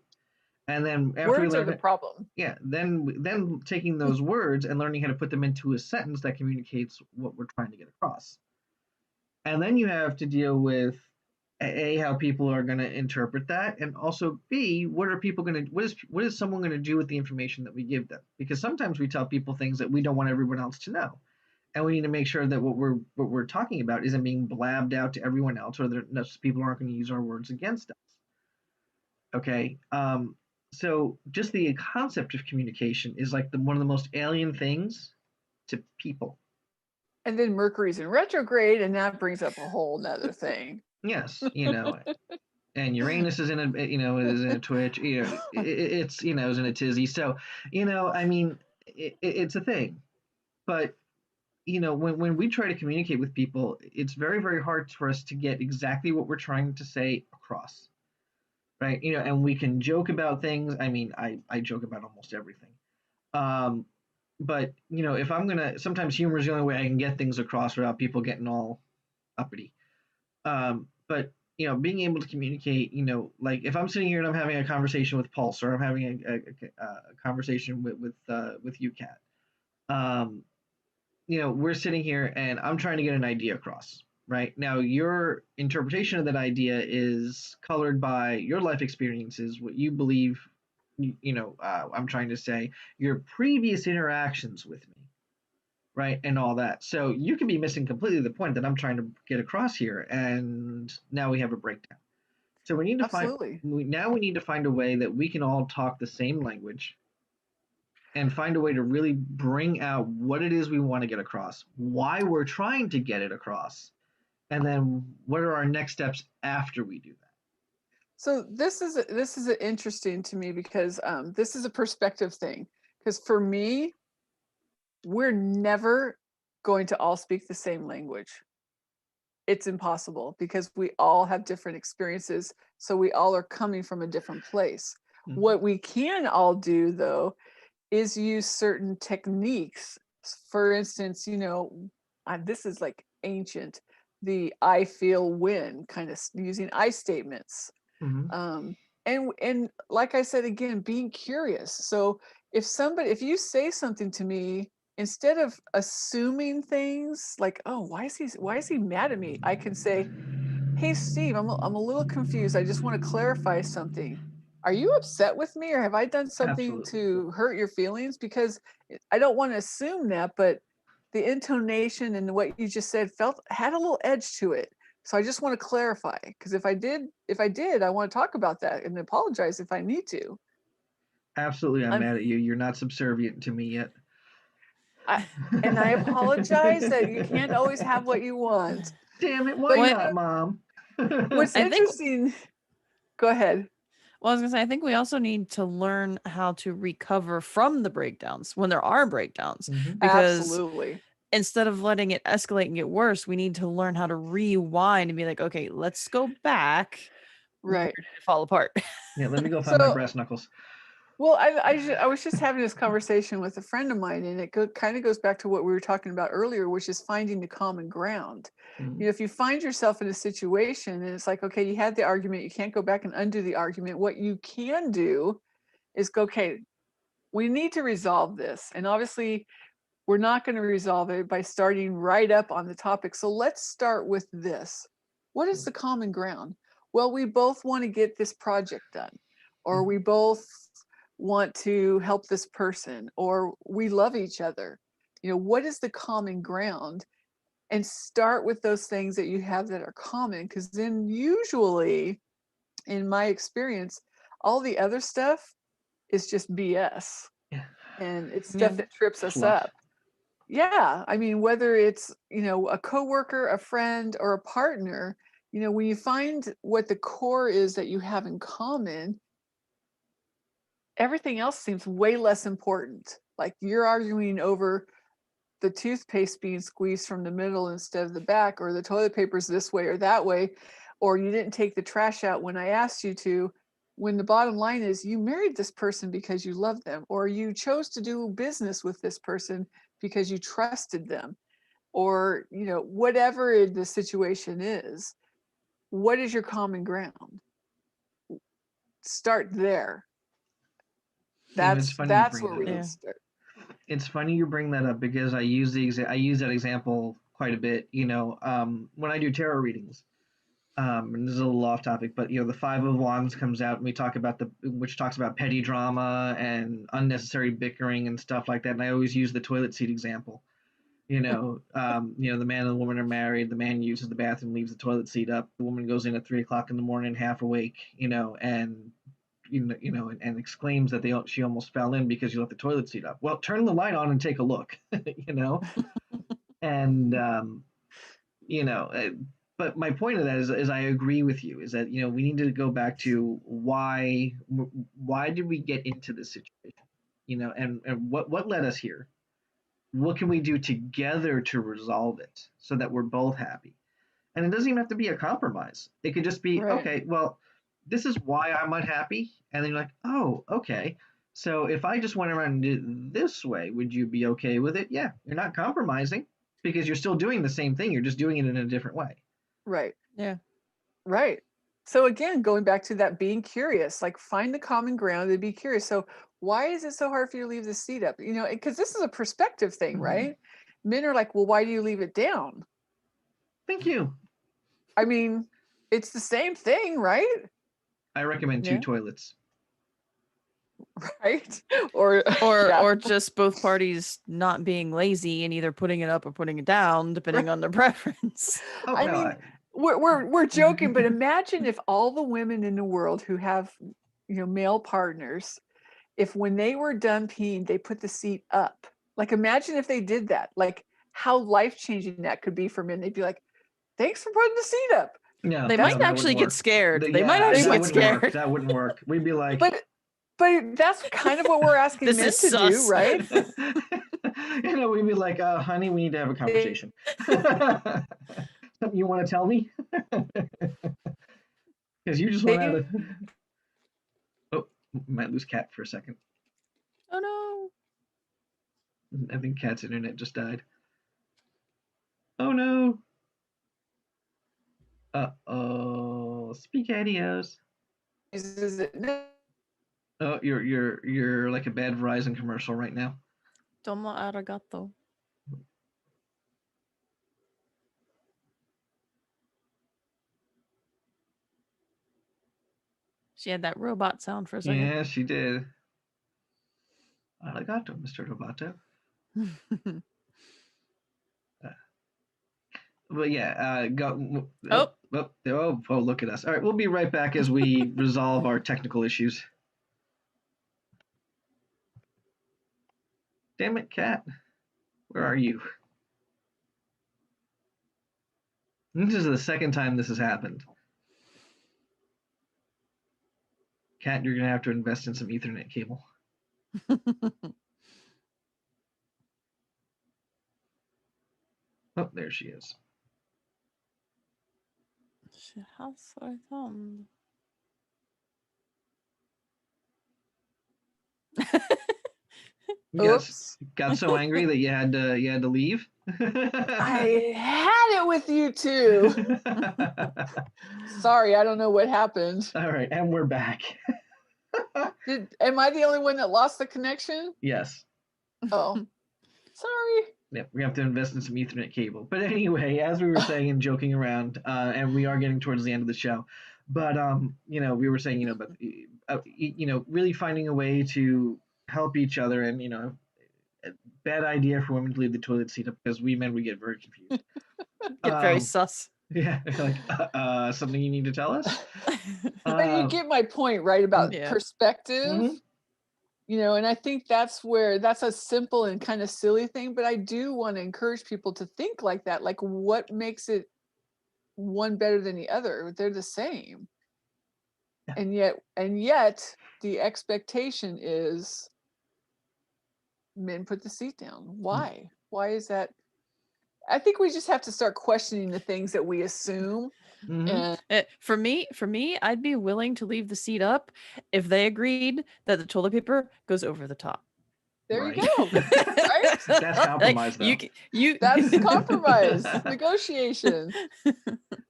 Speaker 1: And then after we
Speaker 3: Words are
Speaker 1: learn
Speaker 3: the
Speaker 1: it,
Speaker 3: problem.
Speaker 1: yeah, then taking those words and learning how to put them into a sentence that communicates what we're trying to get across. And then you have to deal with a how people are going to interpret that, and also b what are people going to what is someone going to do with the information that we give them, because sometimes we tell people things that we don't want everyone else to know, and we need to make sure that what we're talking about isn't being blabbed out to everyone else, or that people aren't going to use our words against us. Okay. So just the concept of communication is like one of the most alien things to people.
Speaker 3: And then Mercury's in retrograde, and that brings up a whole nother thing.
Speaker 1: Yes, and Uranus is in a twitch. It's is in a tizzy. So I mean, it's a thing. But when we try to communicate with people, it's very very hard for us to get exactly what we're trying to say across, right? And we can joke about things. I mean, I joke about almost everything. Um, but if I'm gonna, sometimes humor is the only way I can get things across without people getting all uppity. But being able to communicate, like if I'm sitting here and I'm having a conversation with Pulse, or I'm having a conversation with you, Kat. Um, we're sitting here and I'm trying to get an idea across. right? Now, your interpretation of that idea is colored by your life experiences, what you believe, I'm trying to say, your previous interactions with me, right? And all that. So you can be missing completely the point that I'm trying to get across here. And now we have a breakdown. So
Speaker 3: Absolutely.
Speaker 1: we need to find a way that we can all talk the same language and find a way to really bring out what it is we want to get across, why we're trying to get it across, and then what are our next steps after we do that.
Speaker 3: So this is interesting to me because this is a perspective thing. Because for me, we're never going to all speak the same language. It's impossible because we all have different experiences. So we all are coming from a different place.
Speaker 1: Mm-hmm.
Speaker 3: What we can all do, though, is use certain techniques. For instance, this is like ancient, the I feel when, kind of using I statements.
Speaker 1: Mm-hmm.
Speaker 3: And like I said, again, being curious. So if you say something to me, instead of assuming things like, oh, why is he mad at me, I can say, hey Steve, I'm a little confused, I just want to clarify something. Are you upset with me, or have I done something
Speaker 1: Absolutely.
Speaker 3: to hurt your feelings? Because I don't want to assume that, but the intonation and what you just said had a little edge to it. So I just want to clarify, because if I did, I want to talk about that and apologize if I need to.
Speaker 1: Absolutely, I'm
Speaker 3: I'm
Speaker 1: mad at you. You're not subservient to me yet.
Speaker 3: I and I apologize that you can't always have what you want.
Speaker 1: Damn it, why
Speaker 3: But
Speaker 2: Well,
Speaker 1: not, Mom?
Speaker 3: what's
Speaker 2: I think
Speaker 3: interesting, go ahead.
Speaker 2: Well, I was gonna say, I think we also need to learn how to recover from the breakdowns when there are breakdowns,
Speaker 1: Mm-hmm.
Speaker 2: because
Speaker 3: Absolutely.
Speaker 2: instead of letting it escalate and get worse, we need to learn how to rewind and be like, okay, let's go back. Where
Speaker 3: Right.
Speaker 2: did it fall apart?
Speaker 1: Yeah, let me go find my
Speaker 3: So,
Speaker 1: brass knuckles.
Speaker 3: well, I was just having this conversation with a friend of mine, and it kind of goes back to what we were talking about earlier, which is finding the common ground.
Speaker 1: Mm-hmm.
Speaker 3: If you find yourself in a situation and it's like, okay, you had the argument, you can't go back and undo the argument. What you can do is go, okay, we need to resolve this. And obviously, we're not going to resolve it by starting right up on the topic. So let's start with this. What is the common ground? Well, we both want to get this project done, or we both want to help this person, or we love each other. What is the common ground? And start with those things that you have that are common, because then usually, in my experience, all the other stuff is just BS,
Speaker 1: Yeah.
Speaker 3: and it's
Speaker 2: Yeah.
Speaker 3: stuff that trips us
Speaker 1: Fluff.
Speaker 3: up. Yeah, I mean, whether it's, a coworker, a friend, or a partner, when you find what the core is that you have in common, everything else seems way less important. Like you're arguing over the toothpaste being squeezed from the middle instead of the back, or the toilet paper's this way or that way, or you didn't take the trash out when I asked you to. When the bottom line is you married this person because you love them, or you chose to do business with this person because you trusted them, or whatever the situation is. What is your common ground? Start there.
Speaker 1: It's
Speaker 3: that's
Speaker 1: funny you
Speaker 3: that's
Speaker 1: bring
Speaker 3: where we
Speaker 1: that
Speaker 3: need
Speaker 1: up.
Speaker 3: to
Speaker 2: Yeah.
Speaker 3: start.
Speaker 1: It's funny you bring that up because I use I use that example quite a bit. When I do tarot readings, and this is a little off topic, but the Five of Wands comes out, and we talk about which talks about petty drama and unnecessary bickering and stuff like that. And I always use the toilet seat example. The man and the woman are married. The man uses the bathroom, leaves the toilet seat up. The woman goes in at 3 o'clock in the morning, half awake, and and exclaims that she almost fell in because you left the toilet seat up. Well, turn the light on and take a look, and you know. But my point of that is I agree with you. Is that we need to go back to why did we get into this situation, and what led us here. What can we do together to resolve it so that we're both happy? And it doesn't even have to be a compromise. It could just be,
Speaker 3: Right.
Speaker 1: okay, well, this is why I'm unhappy. And then you're like, oh, okay. So if I just went around and did it this way, would you be okay with it? Yeah, you're not compromising because you're still doing the same thing. You're just doing it in a different way.
Speaker 3: Right.
Speaker 2: Yeah.
Speaker 3: Right. So again, going back to that, being curious, like find the common ground and be curious. So why is it so hard for you to leave the seat up? Because this is a perspective thing,
Speaker 1: Mm-hmm.
Speaker 3: right? Men are like, well, why do you leave it down?
Speaker 1: Thank you.
Speaker 3: I mean, it's the same thing, right?
Speaker 1: I recommend 2
Speaker 2: Yeah.
Speaker 1: toilets.
Speaker 3: Right? Or yeah.
Speaker 2: Or just both parties not being lazy and either putting it up or putting it down, depending on their preference.
Speaker 1: Oh
Speaker 3: I
Speaker 1: no,
Speaker 3: mean, we're joking, but imagine if all the women in the world who have, male partners, if when they were done peeing, they put the seat up. Like, imagine if they did that. Like, how life changing that could be for men. They'd be like, "Thanks for putting the seat up."
Speaker 1: no,
Speaker 2: They
Speaker 3: That's
Speaker 2: might
Speaker 1: no, that
Speaker 2: actually
Speaker 1: wouldn't
Speaker 2: get
Speaker 1: work.
Speaker 2: scared. They might
Speaker 1: Yeah,
Speaker 3: They
Speaker 2: actually
Speaker 1: that
Speaker 3: might-
Speaker 2: get
Speaker 1: wouldn't work.
Speaker 2: scared.
Speaker 1: That wouldn't work. We'd be like,
Speaker 3: but that's kind of what we're asking
Speaker 2: This
Speaker 3: men
Speaker 2: is
Speaker 3: to do,
Speaker 2: sus.
Speaker 3: right?
Speaker 1: we'd be like, honey, we need to have a conversation. Something you want to tell me? Because you just went out
Speaker 3: They
Speaker 1: of. Oh, might lose Cat for a second.
Speaker 2: Oh no.
Speaker 1: I think Cat's internet just died. Oh no. Uh-oh. Spaghettios.
Speaker 3: uses it.
Speaker 1: Oh, you're like a bad Verizon commercial right now.
Speaker 2: Tomo arigato. She had that robot sound for a second.
Speaker 1: Yeah, she did. Arigato, Mr. Roboto. But yeah, go.
Speaker 2: Oh.
Speaker 1: Look at us. All right, we'll be right back as we resolve our technical issues. Damn it, Cat. Where are you? This is the second time this has happened. Cat, you're gonna have to invest in some Ethernet cable. Oh, there she is.
Speaker 2: She has her thumb.
Speaker 1: You
Speaker 3: Oops.
Speaker 1: got so angry that you had to leave.
Speaker 3: I had it with you too. Sorry, I don't know what happened.
Speaker 1: All right, and we're back.
Speaker 3: Am I the only one that lost the connection?
Speaker 1: Yes.
Speaker 3: Oh, sorry.
Speaker 1: Yep, we have to invest in some Ethernet cable. But anyway, as we were saying and joking around, and we are getting towards the end of the show, but we were saying, but really finding a way to help each other, and bad idea for women to leave the toilet seat up because we men would get very confused.
Speaker 2: Get very sus.
Speaker 1: Yeah, like something you need to tell us.
Speaker 3: But you get my point, right, about
Speaker 2: Yeah.
Speaker 3: perspective.
Speaker 1: Mhm.
Speaker 3: And I think that's a simple and kind of silly thing, but I do want to encourage people to think like that. Like, what makes it one better than the other? They're the same.
Speaker 1: Yeah.
Speaker 3: And yet the expectation is men put the seat down. Why? Why is that? I think we just have to start questioning the things that we assume.
Speaker 1: Mhm.
Speaker 3: And
Speaker 2: For me, I'd be willing to leave the seat up if they agreed that the toilet paper goes over the top.
Speaker 3: there
Speaker 1: Right.
Speaker 3: you go. Right?
Speaker 1: That's compromise, though.
Speaker 3: That's compromise, negotiation.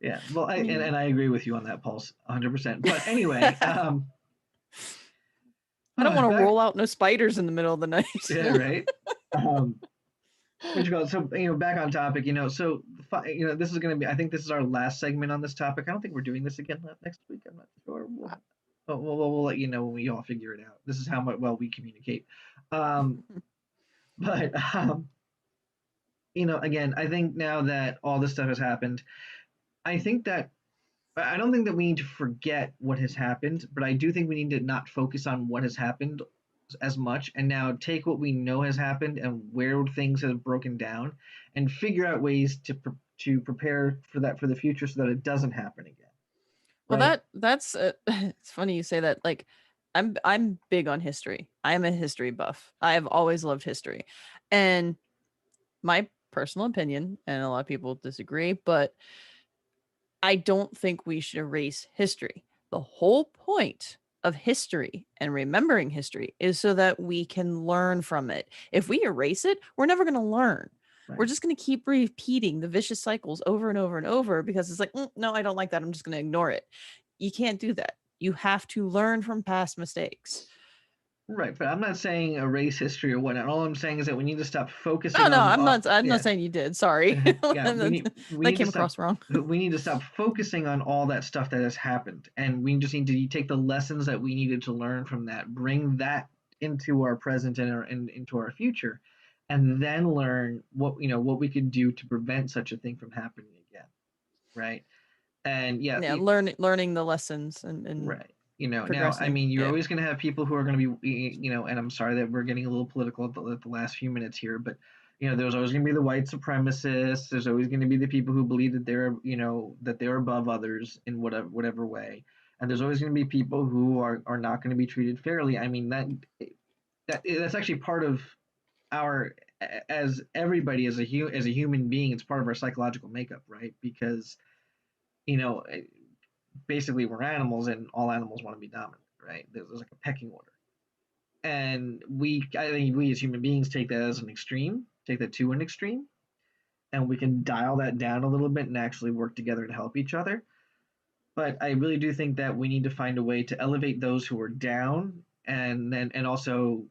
Speaker 1: Yeah. Well, and I agree with you on that, Pulse, 100%. But anyway,
Speaker 2: I don't want to
Speaker 1: back-
Speaker 2: roll out no spiders in the middle of the night.
Speaker 1: Yeah, right. What you call it? So back on topic. So this is going to be. I think this is our last segment on this topic. I don't think we're doing this again next week. I'm not sure. We'll let you know when we all figure it out. This is how well we communicate. But again, I think now that all this stuff has happened, I don't think that we need to forget what has happened, but I do think we need to not focus on what has happened as much and now take what we know has happened and where things have broken down and figure out ways to prepare for that for the future so that it doesn't happen again.
Speaker 2: Well,
Speaker 1: right?
Speaker 2: that's it's funny you say that. Like, I'm big on history. I am a history buff. I have always loved history, and my personal opinion, and a lot of people disagree, but I don't think we should erase history. The whole point of history and remembering history is so that we can learn from it. If we erase it, we're never going to learn.
Speaker 1: Right.
Speaker 2: We're just going to keep repeating the vicious cycles over and over and over because it's like, no, I don't like that. I'm just going to ignore it. You can't do that. You have to learn from past mistakes.
Speaker 1: Right, but I'm not saying erase history or whatnot. All I'm saying is that we need to stop
Speaker 2: Oh
Speaker 1: focusing
Speaker 2: no,
Speaker 1: on
Speaker 2: I'm not
Speaker 1: yeah.
Speaker 2: saying you did. Sorry.
Speaker 1: Yeah, we
Speaker 2: That
Speaker 1: need to
Speaker 2: came
Speaker 1: stop
Speaker 2: across wrong.
Speaker 1: we need to stop focusing on all that stuff that has happened, and we just need to take the lessons that we needed to learn from that, bring that into our present and into our future, and then learn what we could do to prevent such a thing from happening again, right? And yeah,
Speaker 2: Yeah, learning the lessons and
Speaker 1: right. Now, I
Speaker 2: progressing.
Speaker 1: mean, you're
Speaker 2: Yeah.
Speaker 1: always going to have people who are going to be, and I'm sorry that we're getting a little political at the last few minutes here, but, there's always going to be the white supremacists. There's always going to be the people who believe that that they're above others in whatever way. And there's always going to be people who are not going to be treated fairly. I mean, that's actually part of our, as everybody, as a human being, it's part of our psychological makeup, right? Because, you know, basically we're animals and all animals want to be dominant, right? There's like a pecking order. And I think we as human beings take that as an extreme, take that to an extreme, and we can dial that down a little bit and actually work together to help each other. But I really do think that we need to find a way to elevate those who are down, and also,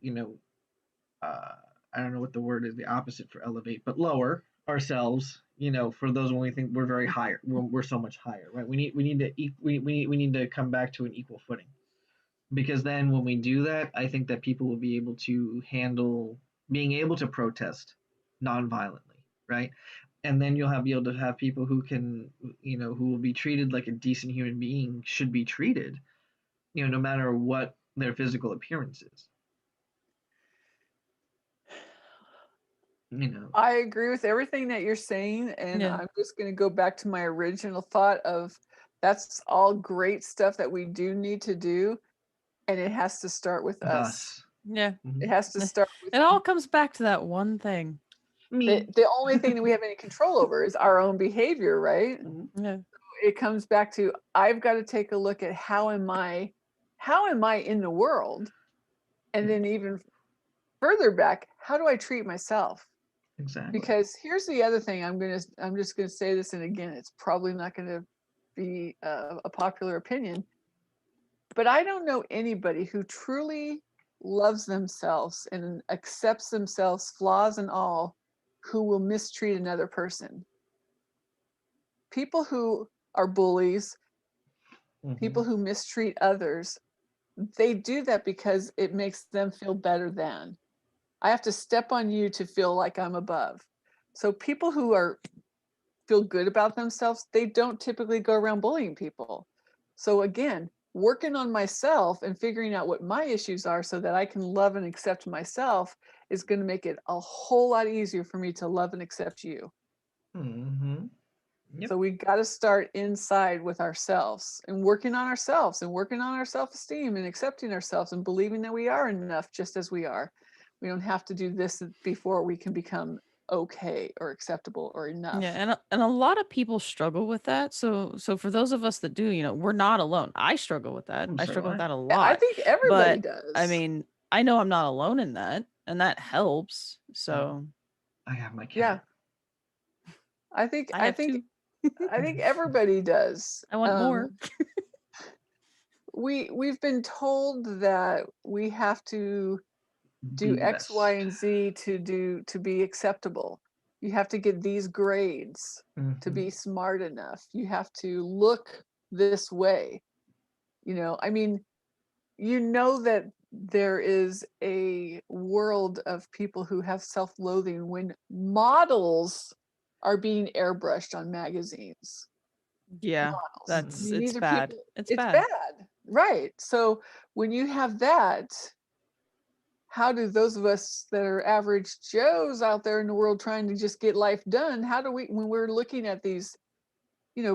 Speaker 1: uh, I don't know what the word is, the opposite for elevate, but lower ourselves. For those when we think we're very higher, we're so much higher, right? We need to come back to an equal footing, because then when we do that, I think that people will be able to handle being able to protest non-violently, right? And then be able to have people who can, who will be treated like a decent human being should be treated, no matter what their physical appearance is. You know,
Speaker 3: I agree with everything that you're saying, and
Speaker 2: Yeah.
Speaker 3: I'm just going to go back to my original thought of that's all great stuff that we do need to do, and it has to start with us.
Speaker 1: us.
Speaker 2: Yeah.
Speaker 3: It
Speaker 1: Mhm.
Speaker 3: has to start with
Speaker 2: It all comes back to that one thing.
Speaker 1: Me.
Speaker 3: the only thing that we have any control over is our own behavior, right?
Speaker 1: Mhm.
Speaker 2: Yeah.
Speaker 3: It comes back to I've got to take a look at how am I in the world, and then even further back, how do I treat myself?
Speaker 1: Exactly.
Speaker 3: Because here's the other thing, I'm just gonna say this, and again, it's probably not gonna be a popular opinion, but I don't know anybody who truly loves themselves and accepts themselves, flaws and all, who will mistreat another person. People who are bullies, people
Speaker 1: Mhm.
Speaker 3: who mistreat others, they do that because it makes them feel better than. I have to step on you to feel like I'm above. So people who are feel good about themselves, they don't typically go around bullying people. So again, working on myself and figuring out what my issues are so that I can love and accept myself is going to make it a whole lot easier for me to love and accept you.
Speaker 1: Mhm. Yep.
Speaker 3: So we got to start inside with ourselves and working on ourselves and working on our self-esteem and accepting ourselves and believing that we are enough just as we are. We don't have to do this before we can become okay or acceptable or
Speaker 2: Yeah,
Speaker 3: enough.
Speaker 2: and a lot of people struggle with that. So for those of us that do, we're not alone. I struggle with that. I
Speaker 1: So do
Speaker 2: struggle with
Speaker 1: I.
Speaker 2: that a
Speaker 3: I
Speaker 2: lot.
Speaker 3: think everybody
Speaker 2: But I
Speaker 3: does.
Speaker 2: mean, I know I'm not alone in that, and that helps.
Speaker 1: Oh,
Speaker 2: So
Speaker 1: I have my
Speaker 3: Yeah,
Speaker 1: cat.
Speaker 3: I think
Speaker 2: I
Speaker 3: I
Speaker 2: have
Speaker 3: think
Speaker 2: two.
Speaker 3: I think everybody does.
Speaker 2: I want more.
Speaker 3: We've been told that we have to
Speaker 1: Be
Speaker 3: do
Speaker 1: the
Speaker 3: X, Y,
Speaker 1: best.
Speaker 3: and Z to be acceptable. You have to get these grades to
Speaker 1: Mhm.
Speaker 3: be smart enough. You have to look this way. I mean, that there is a world of people who have self-loathing when models are being airbrushed on magazines.
Speaker 2: Yeah,
Speaker 3: Models. I
Speaker 1: Mhm.
Speaker 3: mean,
Speaker 2: it's
Speaker 3: these are
Speaker 2: bad.
Speaker 3: people,
Speaker 2: It's
Speaker 3: it's
Speaker 2: bad.
Speaker 3: bad. Right. So when you have that, how do those of us that are average Joes out there in the world trying to just get life done, how do we, when we're looking at these,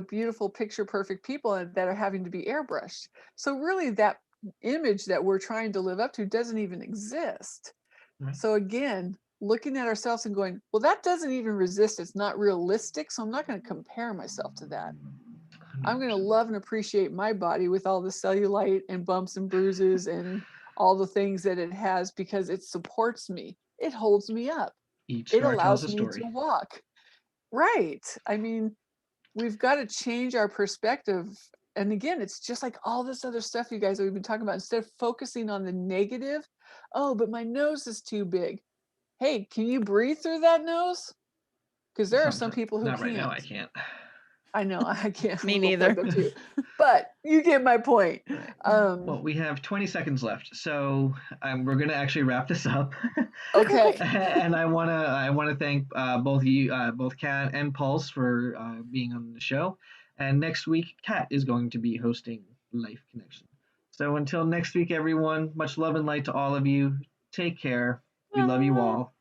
Speaker 3: beautiful picture perfect people that are having to be airbrushed? So really that image that we're trying to live up to doesn't even exist.
Speaker 1: Right.
Speaker 3: So again, looking at ourselves and going, well, that doesn't even resist. It's not realistic. So I'm not going to compare myself to that. I'm going to
Speaker 1: 100%.
Speaker 3: love and appreciate my body with all the cellulite and bumps and bruises and all the things that it has because it supports me. It holds me up.
Speaker 1: Each
Speaker 3: It
Speaker 1: scar tells
Speaker 3: allows
Speaker 1: a
Speaker 3: me to
Speaker 1: story.
Speaker 3: walk. Right. I mean, we've got to change our perspective and again, it's just like all this other stuff you guys that we've been talking about. Instead of focusing on the negative, oh, but my nose is too big. Hey, can you breathe through that nose? Because there are some
Speaker 1: Sometimes,
Speaker 3: people who
Speaker 1: not right now.
Speaker 3: can't.
Speaker 1: I can't.
Speaker 3: I know I can't. I'm a
Speaker 2: Me
Speaker 3: little
Speaker 2: neither.
Speaker 3: psycho too, but you get my point.
Speaker 1: Right.
Speaker 3: Um,
Speaker 1: Well, we have 20 seconds left, so we're gonna actually wrap this up.
Speaker 3: okay.
Speaker 1: And I wanna thank both you, both Kat and Pulse, for being on the show. And next week, Kat is going to be hosting Life Connection. So until next week, everyone, much love and light to all of you. Take care. We love you
Speaker 2: Ah.
Speaker 1: all.